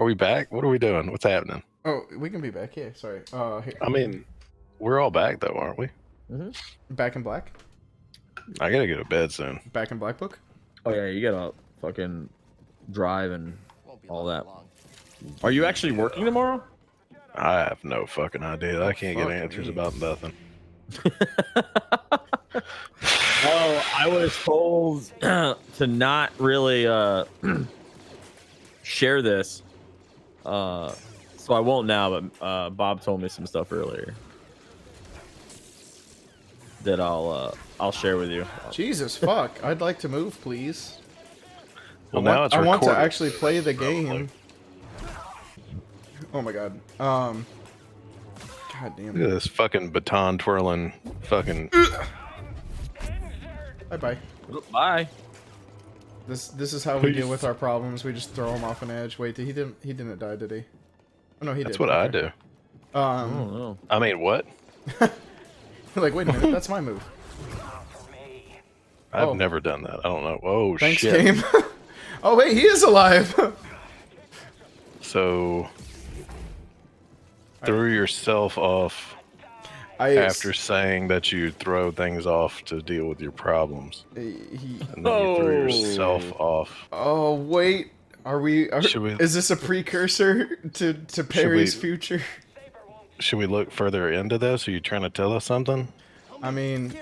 Are we back? What are we doing? What's happening? Oh, we can be back. Yeah, sorry. Here. I mean, we're all back though, aren't we? Back in Black? I gotta go to bed soon. Back in Black Book? Oh yeah, you gotta fucking drive and all that. Are you actually working tomorrow? I have no fucking idea. I can't get answers about nothing. Oh, I was told to not really share this. So I won't now, but Bob told me some stuff earlier that I'll share with you. Jesus fuck! I'd like to move, please. Well, now it's I want to recorded. actually play the game. Oh my god. God damn. Look at this fucking baton twirling fucking. Bye bye. Bye. This is how we deal with our problems. We just throw him off an edge. Wait, he didn't die, did he? Oh no, he That's did. what I do. Oh no. I mean, what? Like, wait a minute, that's my move. I've never done that. I don't know. Oh Thanks, shit. game. Oh wait, he is alive. So threw yourself off after saying that you throw things off to deal with your problems, and then you threw yourself off. Oh wait, are we? Is this a precursor to Perry's future? Should we look further into this? Are you trying to tell us something? I mean,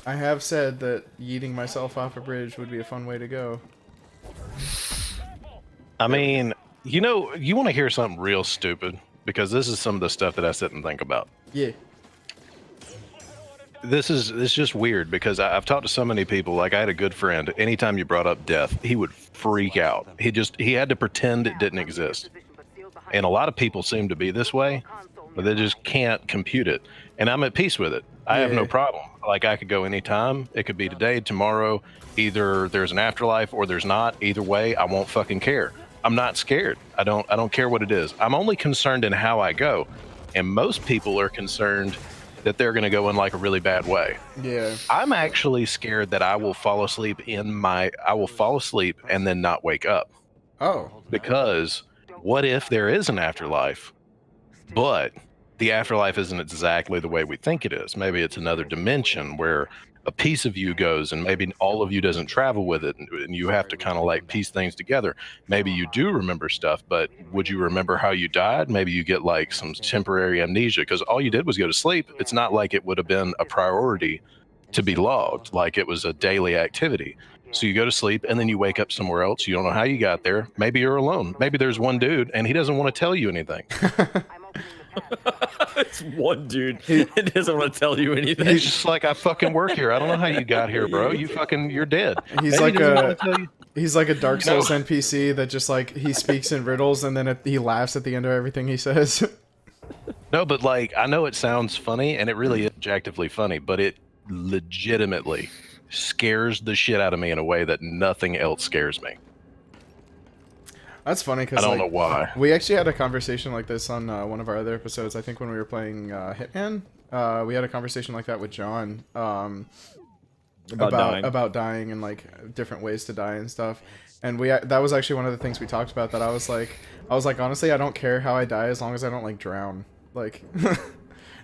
I have said that yeeting myself off a bridge would be a fun way to go. I mean, you know, you want to hear something real stupid, because this is some of the stuff that I sit and think about. Yeah. It's just weird, because I've talked to so many people. Like, I had a good friend. Anytime you brought up death, he would freak out. He had to pretend it didn't exist. And a lot of people seem to be this way, but they just can't compute it. And I'm at peace with it. I have no problem. Like, I could go anytime. It could be today, tomorrow. Either there's an afterlife or there's not. Either way, I won't fucking care. I'm not scared. I don't care what it is. I'm only concerned in how I go. And most people are concerned that they're going to go in like a really bad way. Yeah. I'm actually scared that I will fall asleep and then not wake up. Oh. Because what if there is an afterlife, but the afterlife isn't exactly the way we think it is? Maybe it's another dimension where a piece of you goes, and maybe all of you doesn't travel with it, and you have to kind of like piece things together. Maybe you do remember stuff, but would you remember how you died? Maybe you get like some temporary amnesia because all you did was go to sleep. It's not like it would have been a priority to be logged, like it was a daily activity. So you go to sleep and then you wake up somewhere else. You don't know how you got there. Maybe you're alone. Maybe there's one dude and he doesn't want to tell you anything. It's one dude. He doesn't want to tell you anything. He's just like, I fucking work here. I don't know how you got here, bro. You're dead. He's he's like a Dark Souls NPC that just like, he speaks in riddles and then he laughs at the end of everything he says. No, but like, I know it sounds funny and it really is objectively funny, but it legitimately scares the shit out of me in a way that nothing else scares me. That's funny because I don't know why. We actually had a conversation like this on one of our other episodes. I think when we were playing Hitman, we had a conversation like that with John about dying and like different ways to die and stuff. And that was actually one of the things we talked about. That I was like honestly, I don't care how I die as long as I don't like drown. Like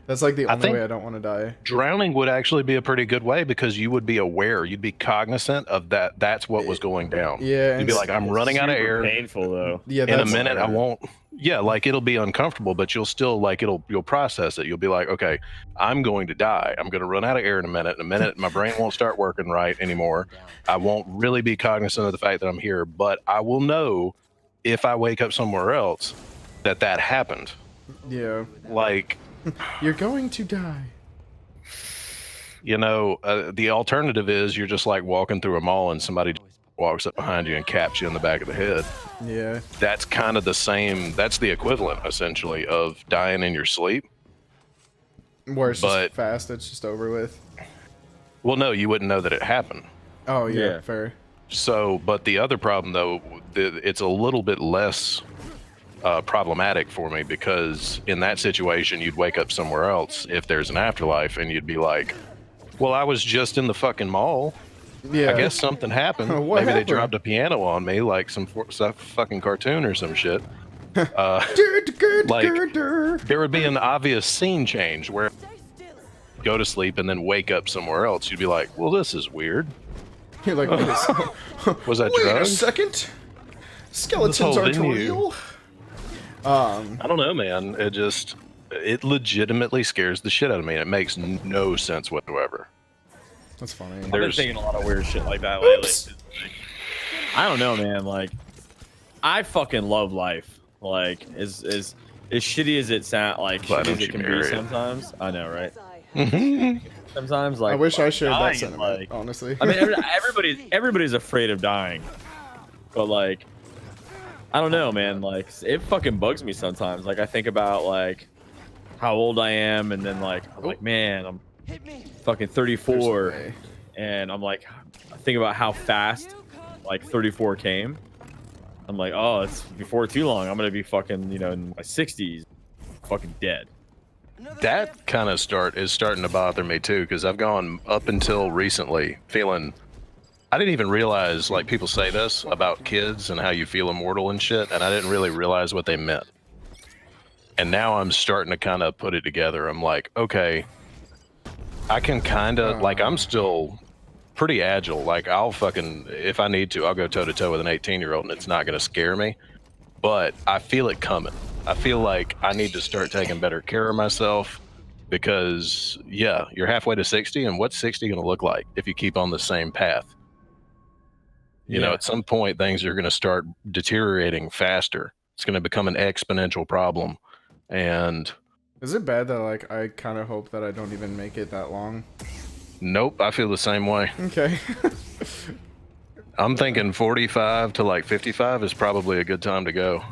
that's like the only way I don't want to die. Drowning would actually be a pretty good way because you would be aware, you'd be cognizant of that. That's what was going down. Yeah, you'd be like, I'm running out of air. Painful though. Yeah, in a minute I won't. Yeah, like it'll be uncomfortable, but you'll still like you'll process it. You'll be like, okay, I'm going to die. I'm going to run out of air in a minute. In a minute, my brain won't start working right anymore. I won't really be cognizant of the fact that I'm here, but I will know if I wake up somewhere else that happened. Yeah, like. You're going to die. You know, the alternative is you're just like walking through a mall and somebody walks up behind you and caps you in the back of the head. Yeah. That's kind of the same. That's the equivalent, essentially, of dying in your sleep. Where it's just fast, it's just over with. Well, no, you wouldn't know that it happened. Oh, yeah. Fair. So, but the other problem, though, it's a little bit less problematic for me because in that situation you'd wake up somewhere else if there's an afterlife and you'd be like, well, I was just in the fucking mall. Yeah, I guess something happened. Maybe they dropped a piano on me like some fucking cartoon or some shit. Like there would be an obvious scene change where go to sleep and then wake up somewhere else. You'd be like, well, this is weird. You're like, Was that wait a drugs? second. Skeletons whole aren't venue. real. I don't know, man. It legitimately scares the shit out of me. It makes no sense whatsoever. That's funny. I've been There's- thinking a lot of weird shit like that lately. Oops. I don't know, man. Like, I fucking love life. Like, as shitty as it sound, like Why shitty don't as it you can marry be it? sometimes. I know, right? Mhm. Sometimes, like, I wish I fucking shared that dying, sentiment, like- honestly. I mean, everybody's afraid of dying, but like, I don't know, man. Like, it fucking bugs me sometimes. Like, I think about like how old I am, and then like, I'm like, man, I'm fucking 34, There's no way. and I'm like, I think about how fast like 34 came. I'm like, oh, it's before too long. I'm gonna be fucking, in my 60s, fucking dead. That kind of is starting to bother me too, because I've gone up until recently feeling. I didn't even realize, like, people say this about kids and how you feel immortal and shit, and I didn't really realize what they meant. And now I'm starting to kind of put it together. I'm like, okay, I can kind of, like, I'm still pretty agile. Like, I'll fucking, if I need to, I'll go toe to toe with an 18-year-old and it's not going to scare me. But I feel it coming. I feel like I need to start taking better care of myself because, yeah, you're halfway to 60, and what's 60 going to look like if you keep on the same path? You know, at some point, things are going to start deteriorating faster. It's going to become an exponential problem. And Is it bad that like I kind of hope that I don't even make it that long? nope, I feel the same way. Okay. I'm thinking 45 to like 55 is probably a good time to go.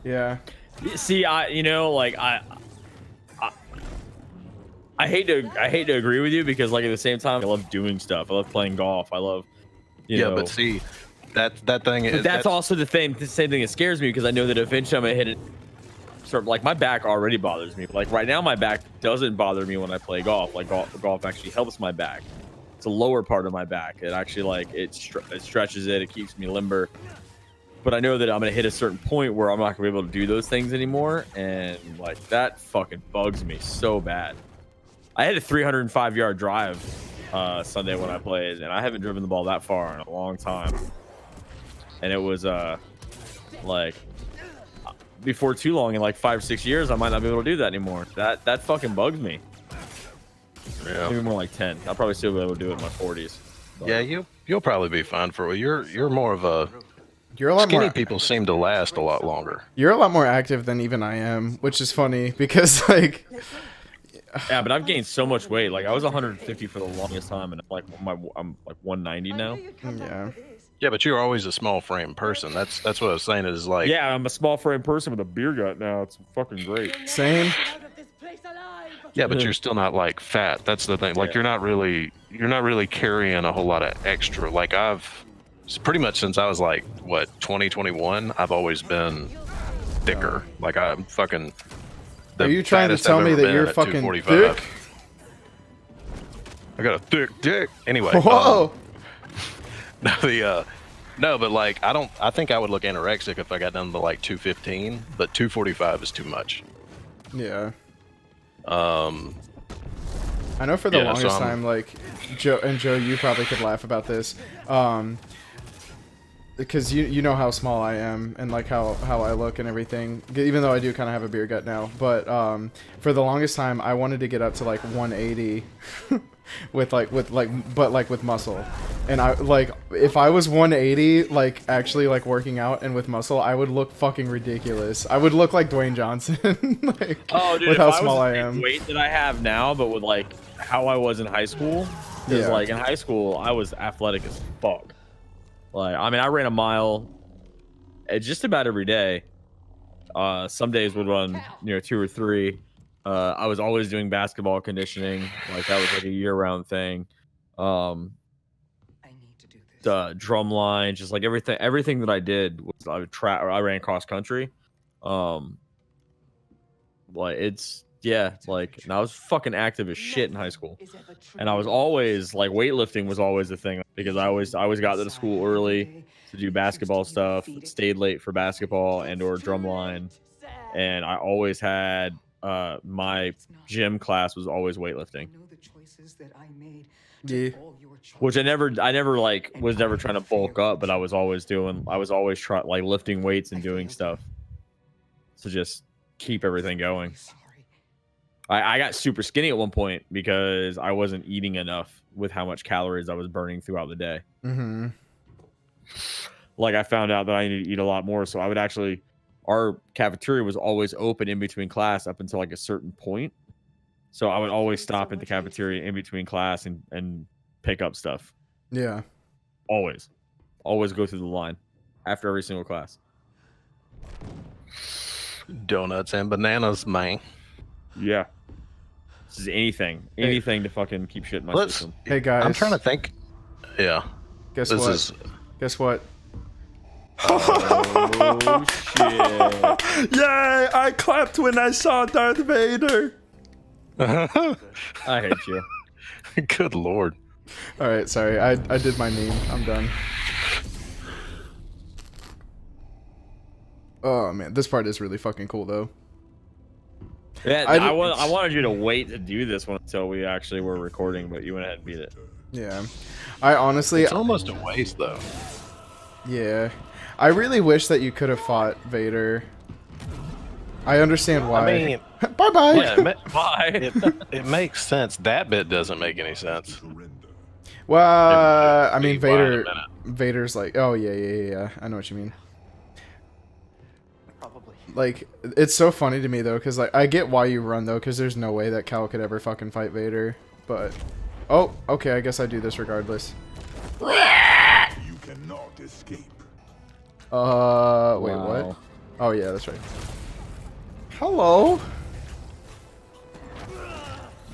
Yeah. See, I hate to agree with you because, like, at the same time, I love doing stuff. I love playing golf. I love, you know. But see, that thing But is that's also the same thing that scares me because I know that eventually I'm gonna hit it. Sort of like my back already bothers me. Like right now, my back doesn't bother me when I play golf. Like golf actually helps my back. It's a lower part of my back. It actually it stretches it. It keeps me limber. But I know that I'm gonna hit a certain point where I'm not gonna be able to do those things anymore, and like that fucking bugs me so bad. I had a 305-yard drive Sunday when I played, and I haven't driven the ball that far in a long time. And it was like before too long, in like 5-6 years, I might not be able to do that anymore. That fucking bugs me. Yeah. Maybe more like 10. I'll probably still be able to do it in my 40s. But Yeah, you'll probably be fine for it. You're more of a You're a lot skinny more. people seem to last a lot longer. You're a lot more active than even I am, which is funny because like. yeah, but I've gained so much weight. Like I was 150 for the longest time, and I'm like 190 now. Yeah. Yeah, but you're always a small frame person. That's what I was saying is like. Yeah, I'm a small frame person with a beer gut now. It's fucking great. Same. Yeah, but you're still not like fat. That's the thing. Like you're not really carrying a whole lot of extra. Like it's pretty much since I was like what 2021, I've always been thicker. Like I'm fucking. Are you trying to tell me that you're fucking thick? I got a thick dick. Anyway. Whoa. No, but like I think I would look anorexic if I got down to like 215, but 245 is too much. Yeah. I know for the Yeah, so longest time, like Joe, you probably could laugh about this, because you know how small I am and like how I look and everything. Even though I do kind of have a beer gut now, but for the longest time I wanted to get up to like 180, with muscle, and I like if I was 180 like actually like working out and with muscle, I would look fucking ridiculous. I would look like Dwayne Johnson, like Oh, dude, with if how I small was I the am. same weight that I have now, but with like how I was in high school, because Yeah. like in high school I was athletic as fuck. Like I mean, I ran a mile just about every day. Some days would run 2 or 3. I was always doing basketball conditioning, like that was like a year-round thing. The drum line, just like everything that I did was I ran cross country. Like Yeah, like, and I was fucking active as shit in high school, and I was always like, weightlifting was always the thing because I always got to the school early to do basketball stuff, stayed late for basketball and or drumline, and I always had my gym class was always weightlifting, Yeah. which I never like was never trying to bulk up, but I was always trying like lifting weights and doing stuff to just keep everything going. I got super skinny at one point because I wasn't eating enough with how much calories I was burning throughout the day. Mm-hmm. Like I found out that I need to eat a lot more, so I would actually. Our cafeteria was always open in between class up until like a certain point. So I would always stop at the cafeteria in between class and pick up stuff. Yeah. Always. Always go through the line after every single class. Donuts and bananas, man. Yeah. This is anything. Anything to fucking keep shit in my system. Hey guys. I'm trying to think. Yeah. Guess This what? is Guess what? Oh shit. Yay! I clapped when I saw Darth Vader. I hate you. good lord. All right, sorry. I did my meme. I'm done. Oh man, this part is really fucking cool though. Yeah, I I wanted you to wait to do this one until we actually were recording, but you went ahead and beat it. Yeah. I honestly, It's almost a waste though. yeah. I really wish that you could have fought Vader. I understand why. I mean, bye bye. yeah, Bye. it makes sense. That bit doesn't make any sense. Well, I mean, Be quiet a Vader. minute. Vader's like, oh yeah. I know what you mean. Like, it's so funny to me though, because like I get why you run though, because there's no way that Cal could ever fucking fight Vader. But, oh, okay, I guess I do this regardless. You cannot escape. Wait, Wow. what? Oh yeah, that's right. Hello.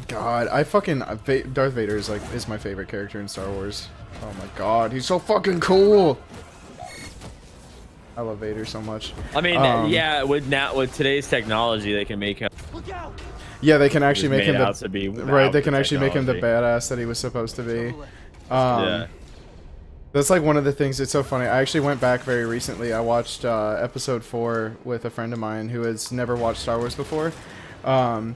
God, I fucking Darth Vader is my favorite character in Star Wars. Oh my god, he's so fucking cool. I love Vader so much. I mean, yeah, with today's technology, they can make him Yeah, they can actually make him made out the to be right. They without can the actually make him the technology. badass that he was supposed to be. Yeah. That's like one of the things. It's so funny. I actually went back very recently. I watched episode 4 with a friend of mine who has never watched Star Wars before, and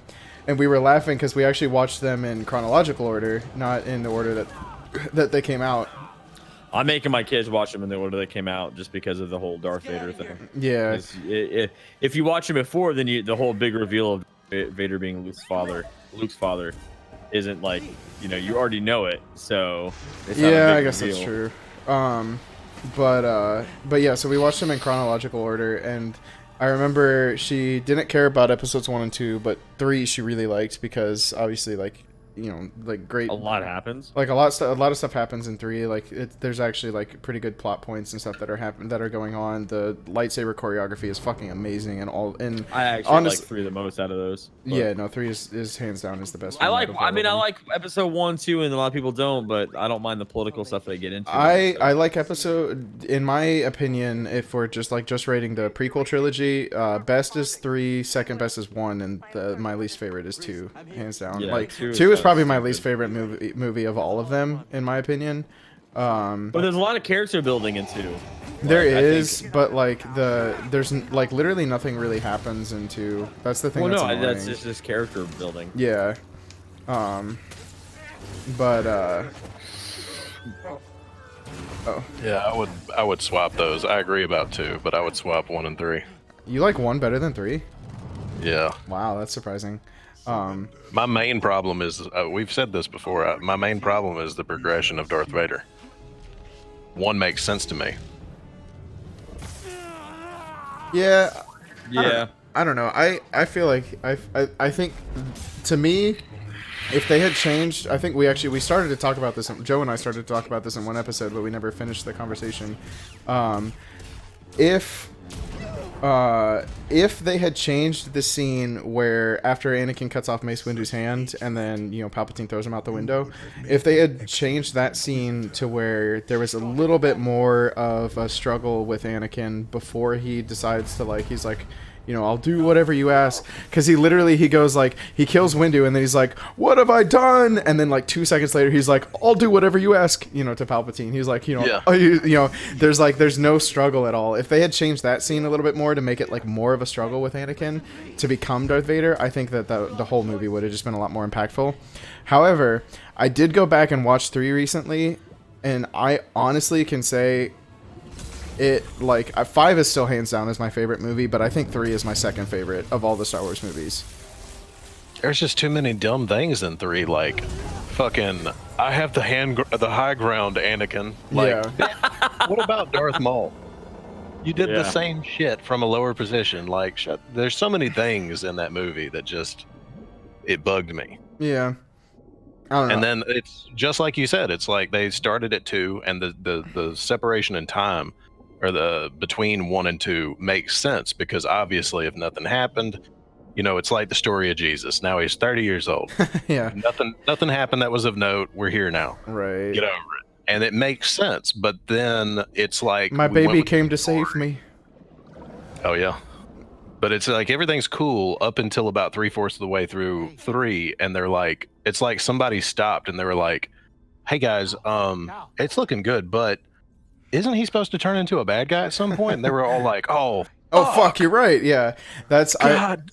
we were laughing because we actually watched them in chronological order, not in the order that they came out. I'm making my kids watch them in the order they came out just because of the whole Darth Vader thing. Yeah, If you watch them before, then the whole big reveal of Vader being Luke's father isn't like, you already know it. So it's not a yeah, big I guess reveal. that's true. But yeah, so we watched them in chronological order, and I remember she didn't care about episodes 1 and 2, but 3 she really liked because obviously like great. A lot happens. Like a lot of stuff happens in 3. Like there's actually like pretty good plot points and stuff that are going on. The lightsaber choreography is fucking amazing and all. And I actually like 3 the most out of those. But yeah, no, 3 is hands down is the best. I one like. out of all I of mean, I them. like episode 1, 2, and a lot of people don't. But I don't mind the political stuff they get into. I like episode. In my opinion, if we're just rating the prequel trilogy, best is 3, second best is 1, and my least favorite is 2, hands down. Yeah, like 2 2 is is probably my least favorite movie of all of them, in my opinion. But there's a lot of character building in 2. There Like, I is, think- but like there's like literally nothing really happens in 2. That's the thing. Well, that's no, annoying. that's just character building. Yeah. But oh, Yeah, I would swap those. I agree about 2, but I would swap 1 and 3. you like 1 better than 3? Yeah. Wow, that's surprising. My main problem is, we've said this before, my main problem is the progression of Darth Vader. 1 makes sense to me. Yeah. Yeah. I don't know. I feel like I think to me, if they had changed, I think we started to talk about this. Joe and I started to talk about this in one episode, but we never finished the conversation. If they had changed the scene where after Anakin cuts off Mace Windu's hand and then Palpatine throws him out the window, if they had changed that scene to where there was a little bit more of a struggle with Anakin before he decides to he's like, I'll do whatever you ask. Because he goes like, he kills Windu, and then he's like, what have I done? And then like 2 seconds later, he's like, I'll do whatever you ask, to Palpatine. He's like, Yeah. there's no struggle at all. If they had changed that scene a little bit more to make it like more of a struggle with Anakin to become Darth Vader, I think that the whole movie would have just been a lot more impactful. However, I did go back and watch 3 recently, and I honestly can say it, like, 5 is still hands down as my favorite movie, but I think 3 is my second favorite of all the Star Wars movies. There's just too many dumb things in 3, like fucking I have the high ground, Anakin. Like, what about Darth Maul? You did the same shit from a lower position. Like, there's so many things in that movie that just, it bugged me. Yeah. I don't know. And then it's just like you said, it's like they started at 2, and the separation in time, or the between 1 and 2, makes sense, because obviously if nothing happened, it's like the story of Jesus. Now he's 30 years old. Yeah. Nothing happened that was of note. We're here now. Right. Get over it. And it makes sense, but then it's like, my baby came to save me. Oh yeah. But it's like everything's cool up until about 3/4 of the way through 3, and they're like, it's like somebody stopped and they were like, hey guys, it's looking good, but isn't he supposed to turn into a bad guy at some point? And they were all like, oh fuck, you're right. Yeah. That's God.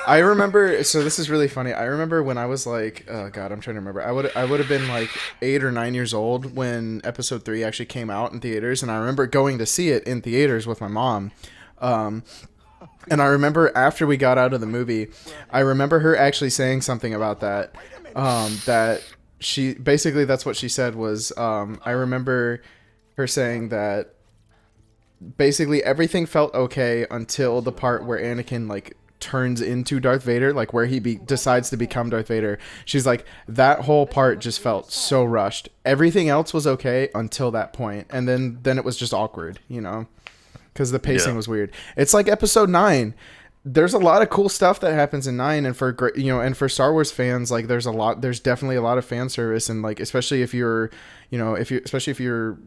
I remember, so this is really funny. I remember when I was like, oh god, I'm trying to remember. I would have been like 8 or 9 years old when episode 3 actually came out in theaters, and I remember going to see it in theaters with my mom. And I remember after we got out of the movie, I remember her actually saying something about that. That she, basically that's what she said was, I remember her saying that basically everything felt okay until the part where Anakin like turns into Darth Vader, like where he decides to become Darth Vader. She's like, that whole part just felt so rushed. Everything else was okay until that point, and then it was just awkward, because the pacing was weird. It's like episode 9. There's a lot of cool stuff that happens in 9, and for Star Wars fans, like there's definitely a lot of fan service, and like especially if you're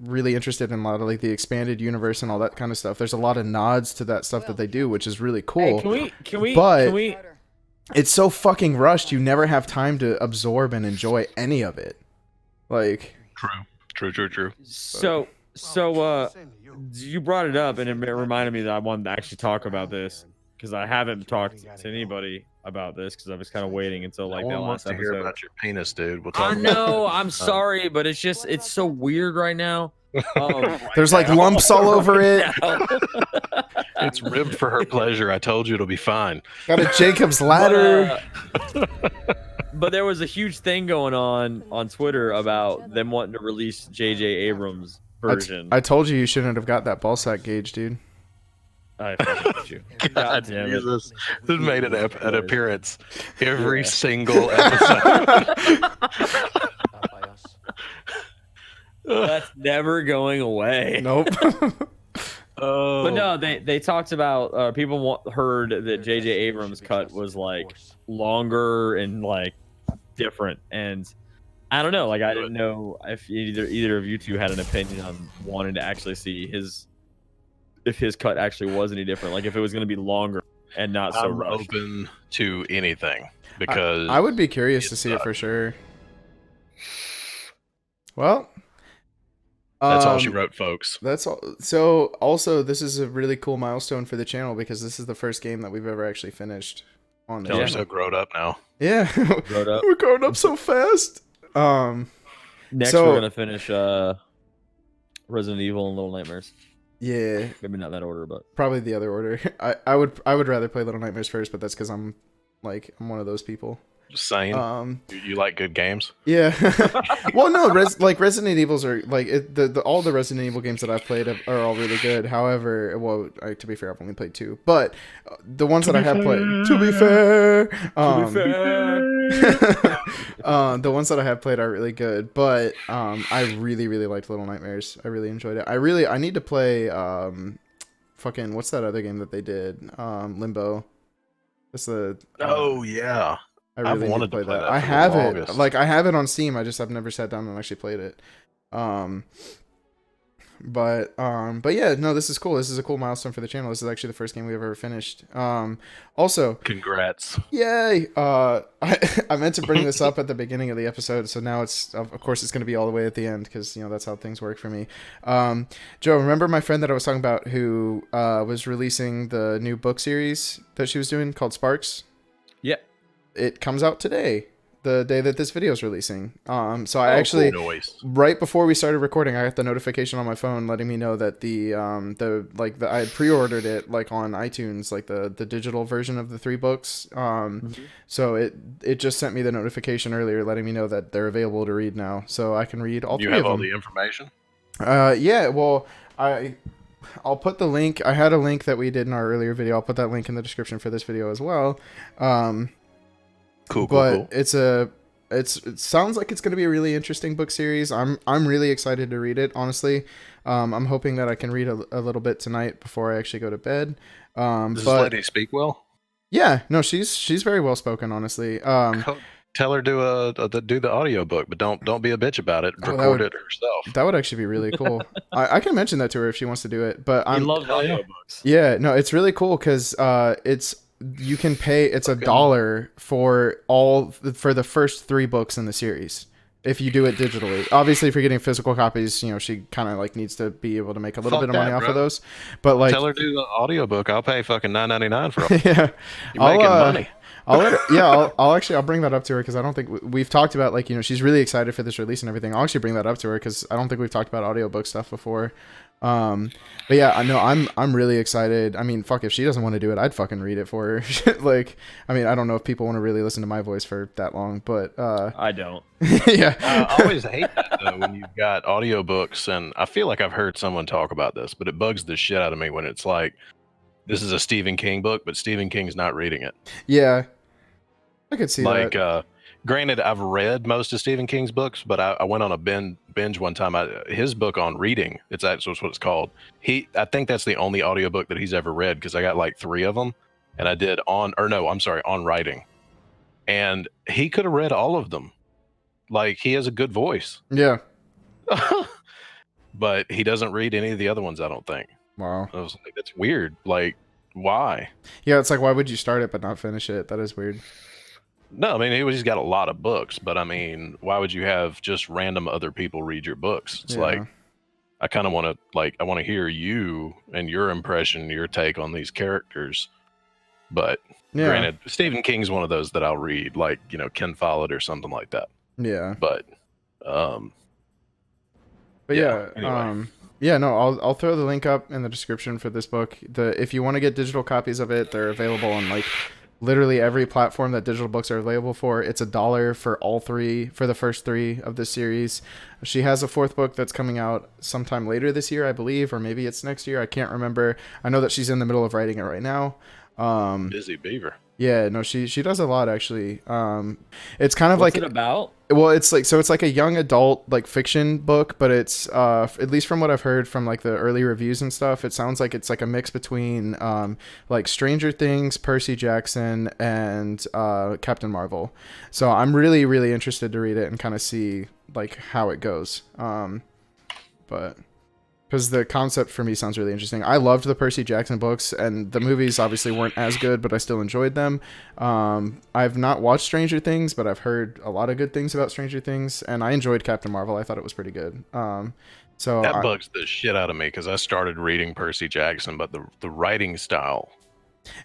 really interested in a lot of like the expanded universe and all that kind of stuff, there's a lot of nods to that stuff that they do, which is really cool. Hey, can we it's so fucking rushed, you never have time to absorb and enjoy any of it. Like, True. So you brought it up, and it reminded me that I wanted to actually talk about this, because I haven't talked to anybody about this, because I was kind of waiting until like that last episode. Hear about your penis, dude. We'll talk I know. I'm sorry, but it's so weird right now. There's like lumps all over it. It's ribbed for her pleasure. I told you it'll be fine. Got a Jacob's ladder. But there was a huge thing going on Twitter about them wanting to release J.J. Abrams' version. I told you shouldn't have got that ballsack gauge, dude. I hate you. God damn it. This made an appearance every single episode. That's never going away. Nope. But no, they talked about heard that J.J. Abrams' cut was like longer and like different, and I don't know. Like, I didn't know if either of you two had an opinion on wanting to actually see if his cut actually was any different, like if it was going to be longer and not so rushed. Open to anything, because I would be curious to see it for sure. Well, that's all she wrote, folks. That's all. So also, this is a really cool milestone for the channel, because this is the first game that we've ever actually finished on the We're channel. so grown up now. Yeah. Grown up. We're growing up so fast. Next, so- we're gonna finish Resident Evil and Little Nightmares. Yeah, Maybe not that order, but probably the other order. I would rather play Little Nightmares first, but that's because I'm one of those people. Just saying. You like good games? Yeah. Well, no, Resident Evils are like all the Resident Evil games that I've played are all really good. However, well, to be fair, I've only played 2, but the ones that I have played, to be fair, the ones that I have played are really good. But I really liked Little Nightmares. I really enjoyed it. I need to play fucking what's that other game that they did? Limbo. It's the Oh yeah. I really wanted need to play that. for I the have longest. it. Like, I have it on Steam. I've never sat down and actually played it. But yeah, no, this is cool. This is a cool milestone for the channel. This is actually the first game we've ever finished. Also, Congrats. yay! I meant to bring this up at the beginning of the episode, so now it's of course it's going to be all the way at the end because that's how things work for me. Joe, remember my friend that I was talking about who was releasing the new book series that she was doing called Sparks? Yeah. It comes out today, the day that this video is releasing. So I actually, right before we started recording, I got the notification on my phone letting me know that I had pre-ordered it like on iTunes, like the digital version of the 3 books. So it just sent me the notification earlier letting me know that they're available to read now, so I can read all 3 of them. You have all the information? Yeah, well, I'll put the link. I had a link that we did in our earlier video. I'll put that link in the description for this video as well. Cool. It sounds like it's going to be a really interesting book series. I'm really excited to read it, honestly. I'm hoping that I can read a little bit tonight before I actually go to bed. Does this lady speak well? Yeah, no, she's very well spoken, honestly. Tell her do the audiobook, but don't be a bitch about it. Record it herself. That would actually be really cool. I can mention that to her if she wants to do it. But I love audiobooks. Yeah, no, it's really cool because you can pay. It's $1 for the first 3 books in the series if you do it digitally. Obviously, if you're getting physical copies, she kind of like needs to be able to make a little bit of money off of those. But like, tell her do the audiobook. I'll pay fucking $9.99 for it. Yeah, you're making money. I'll bring that up to her because I don't think we've talked about like she's really excited for this release and everything. I'll actually bring that up to her because I don't think we've talked about audiobook stuff before. But yeah, I know I'm really excited. I mean, fuck, if she doesn't want to do it, I'd fucking read it for her. Like, I mean, I don't know if people want to really listen to my voice for that long, but I don't. Yeah. I always hate that though when you've got audiobooks, and I feel like I've heard someone talk about this, but it bugs the shit out of me when it's like, this is a Stephen King book, but Stephen King's not reading it. Yeah, I could see that. Like, granted, I've read most of Stephen King's books, but I went on a binge one time. His book on reading, it's actually what it's called. I think that's the only audiobook that he's ever read because I got like 3 of them, and I did on writing, and he could have read all of them. Like, he has a good voice. Yeah. But he doesn't read any of the other ones, I don't think. Wow. I was like, that's weird. Like, why? Yeah, it's like, why would you start it but not finish it? That is weird. No, I mean, he's got a lot of books, but I mean, why would you have just random other people read your books? It's like, I kind of want to hear you and your impression, your take on these characters. But granted, Stephen King's one of those that I'll read, like, Ken Follett or something like that. Yeah. But yeah, anyway. Yeah, no, I'll throw the link up in the description for this book. If you want to get digital copies of it, they're available on like literally every platform that digital books are available for. It's $1 for all 3, for the first 3 of this series. She has a 4th book that's coming out sometime later this year, I believe, or maybe it's next year. I can't remember. I know that she's in the middle of writing it right now. Busy beaver. Yeah, no, she does a lot actually. It's kind of What's like it about? Well, it's like a young adult like fiction book, but it's at least from what I've heard from like the early reviews and stuff, it sounds like it's like a mix between like Stranger Things, Percy Jackson, and Captain Marvel. So I'm really, really interested to read it and kind of see like how it goes. But because the concept for me sounds really interesting. I loved the Percy Jackson books, and the movies obviously weren't as good, but I still enjoyed them. I've not watched Stranger Things, but I've heard a lot of good things about Stranger Things, and I enjoyed Captain Marvel. I thought it was pretty good. So that bugs the shit out of me because I started reading Percy Jackson, but the writing style,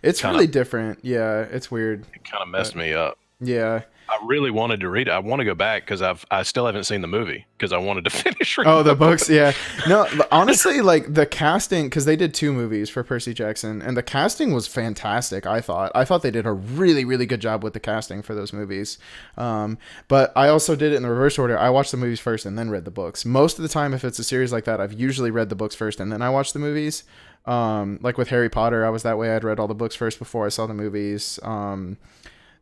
it's really different. Yeah, it's weird. It kind of messed me up. Yeah. I really wanted to read it. I want to go back because I still haven't seen the movie because I wanted to finish reading. Oh, the books, yeah. No, honestly, like the casting, because they did 2 movies for Percy Jackson, and the casting was fantastic. I thought they did a really, really good job with the casting for those movies. But I also did it in the reverse order. I watched the movies first and then read the books. Most of the time, if it's a series like that, I've usually read the books first and then I watch the movies. Like with Harry Potter, I was that way. I'd read all the books first before I saw the movies.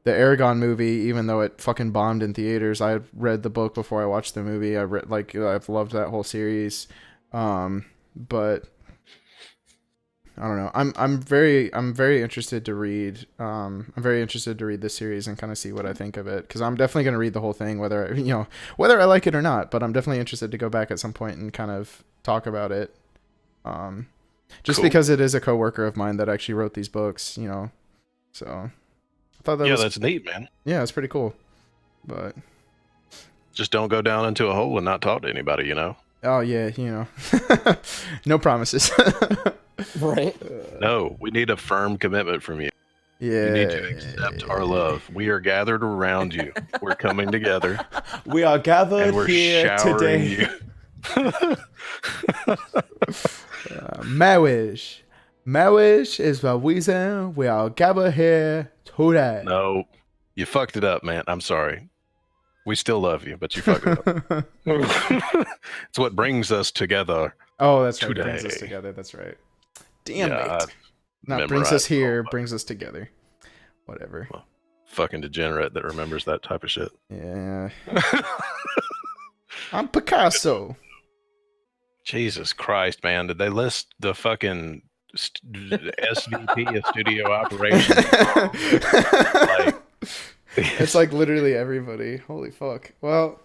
The Aragon movie, even though it fucking bombed in theaters, I read the book before I watched the movie. I've loved that whole series. But I don't know. I'm very interested to read. I'm very interested to read this series and kind of see what I think of it, because I'm definitely going to read the whole thing, whether whether I like it or not. But I'm definitely interested to go back at some point and kind of talk about it. Just Cool. because it is a coworker of mine that actually wrote these books, So I thought that Yeah, was that's neat, man. yeah, it's pretty cool. But Just don't go down into a hole and not talk to anybody, oh yeah, no promises. Right. No, we need a firm commitment from you. Yeah. You need to accept our love. We are gathered around you. We're coming together, We are gathered and we're here showering today. you. Marriage is the reason we are gathered here today. No, you fucked it up, man. I'm sorry. We still love you, but you fucked it up. It's what brings us together. Oh, that's right. Brings us Today. together. That's right. Damn Yeah, it. Not brings memorized us here, all of it. brings us together. Whatever. Fucking degenerate that remembers that type of shit. Yeah. I'm Picasso. Jesus Christ, man. Did they list the fucking SVP of studio operations? Like, It's like literally everybody. Holy fuck. Well,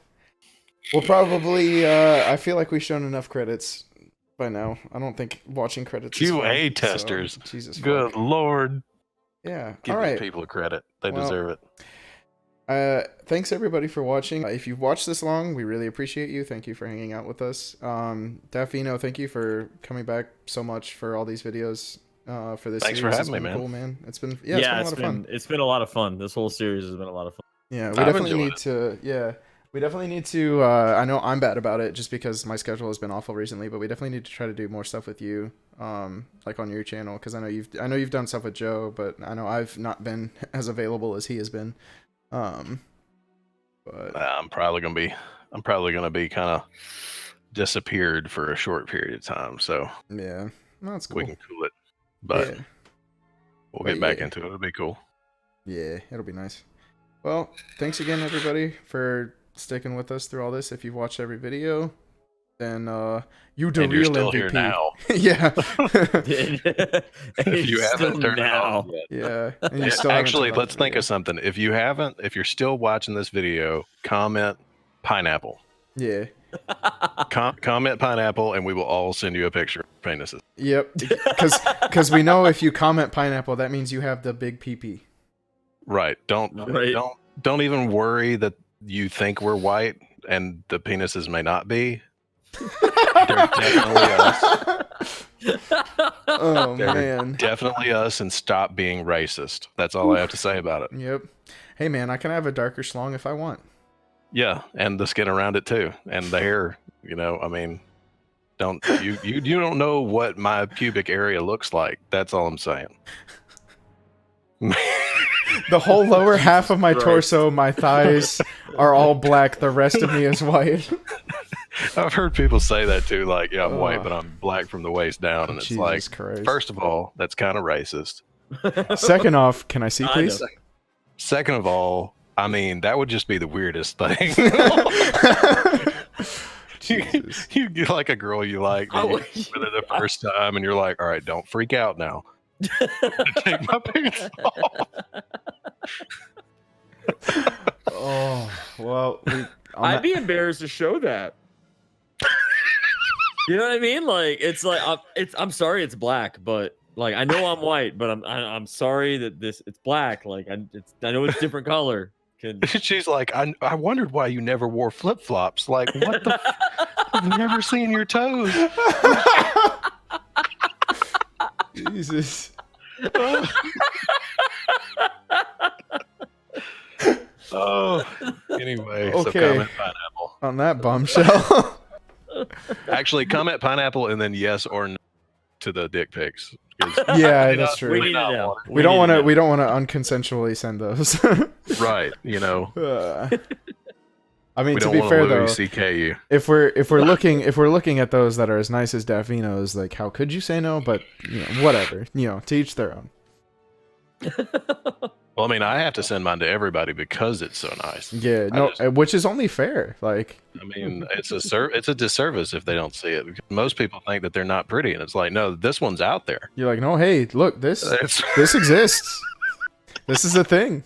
we'll probably I feel like we've shown enough credits by now. I don't think watching credits is QA fun, testers. So, Jesus good fuck. Lord. Yeah. Give All these right. people credit. They Well, deserve it. Thanks everybody for watching. If you've watched this long, we really appreciate you. Thank you for hanging out with us. DaftVino, thank you for coming back so much for all these videos. For this Thanks series. for It's having me, been man. cool, man. It's been it's been a lot of fun. It's been a lot of fun. This whole series has been a lot of fun. Yeah, we I've definitely enjoyed need to. Yeah, we definitely need to. I know I'm bad about it just because my schedule has been awful recently, but we definitely need to try to do more stuff with you, like on your channel, because I know you've done stuff with Joe, but I know I've not been as available as he has been. But I'm probably gonna be kind of disappeared for a short period of time, so yeah, no, that's cool. we can cool it. But yeah, we'll But get back yeah. into it. It'll be cool. yeah, it'll be nice. Well, thanks again, everybody, for sticking with us through all this. If you've watched every video, then you the And you're real still MVP. here now. Yeah. If you haven't turned it off yet. Yeah. And you still haven't Actually, turned off let's the think video. of something. If you're still watching this video, comment pineapple. Yeah. Comment pineapple, and we will all send you a picture of penises. Yep. Because we know if you comment pineapple, that means you have the big pee. Right. Don't Right. don't even worry that you think we're white and the penises may not be. They're definitely us. Oh They're man. definitely us, and stop being racist. That's all I have to say about it. Yep. Hey man, I can have a darker schlong if I want. Yeah, and the skin around it too, and the hair. I mean, you don't know what my pubic area looks like. That's all I'm saying. The whole lower half of my Christ. torso, my thighs are all black. The rest of me is white. I've heard people say that too, like, yeah, I'm white, Ugh. but I'm black from the waist down, and it's Jesus like, Christ. first of all, that's kind of racist. Second off, can I see, I please? know. Second of all, I mean, that would just be the weirdest thing. Jesus. You get like a girl you like, I and you would- get with her the first time, and you're like, all right, don't freak out now. Take my pants off. Oh, well, I'd be embarrassed to show that. You know what I mean? Like it's like I'm sorry it's black, but like I know I'm white, but I'm sorry that it's black. Like I know it's different color. She's like, I wondered why you never wore flip flops. Like, what the? I've never seen your toes. Jesus. Oh, anyway, so Okay. comment pineapple. On that bombshell. Actually, comment pineapple and then yes or no to the dick pics. 'Cause Yeah, we that's not- true. We we need not to know. want We don't want to. We don't want to unconsensually send those. it. Right, I mean, we to don't be want fair to though, Louis C.K. you. if we're looking at those that are as nice as DaftVino's, like how could you say no? But whatever. To each their own. Well, I mean, I have to send mine to everybody because it's so nice. Yeah, no, which is only fair. Like, I mean, it's a disservice if they don't see it. Because most people think that they're not pretty, and it's like, no, this one's out there. you're like, no, hey, look, this It's exists. This is a thing.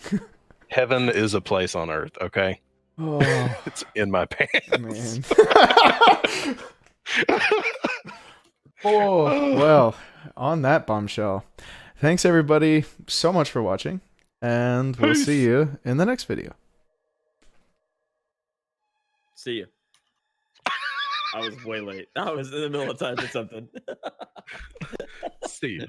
heaven is a place on earth. Okay, Oh it's in my pants. man. Oh well. On that bombshell, thanks everybody so much for watching, and we'll see you in the next video. See you. I was way late. I was in the middle of typing something. See you.